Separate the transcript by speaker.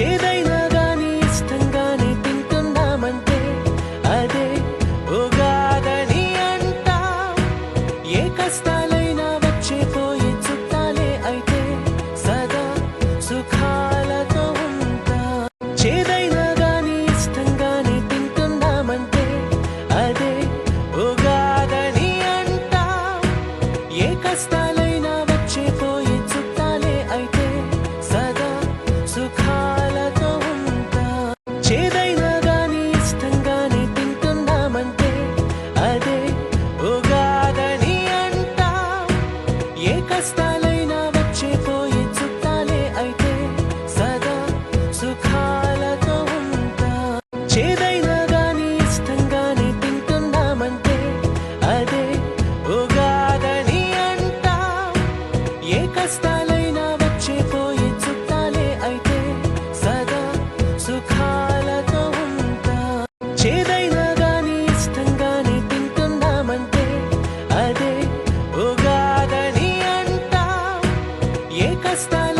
Speaker 1: చేదైనా గాని ఇష్టంగానే తింటున్నామంటే అదే ఉగాదని అంటాం. ఏ కష్టాలైనా వచ్చే పోయే చుట్టాలే అయితే సదా సుఖాలతో ఉంటాం. చేదైనా గాని ఇష్టంగానే తింటున్నామంటే అదే ఉగాదని అంటాం. ఏ కష్టాలైనా వచ్చే పోయే చుట్టాలే అయితే సదా సుఖాలతో ఉంటాం. చేదైనా గాని ఇష్టంగానే తింటున్నామంటే అదే ఉగాదని అంటాం. ఏ కష్టాలైనా వచ్చే పోయే చుట్టాలే అయితే సదా సుఖాలతో ఉంటాం. చేదైనా గాని ఇష్టంగానే తింటున్నామంటే అదే ఉగాదని అంటాం. ఏ కష్టాలైనా వచ్చే పోయే చుట్టాలే అయితే సదా సుఖాలతో ఉంటాం. చేదైనా గాని ఇష్టంగానే తింటున్నామంటే అదే ఉగాదని అంటాం. ఏ కష్టాలు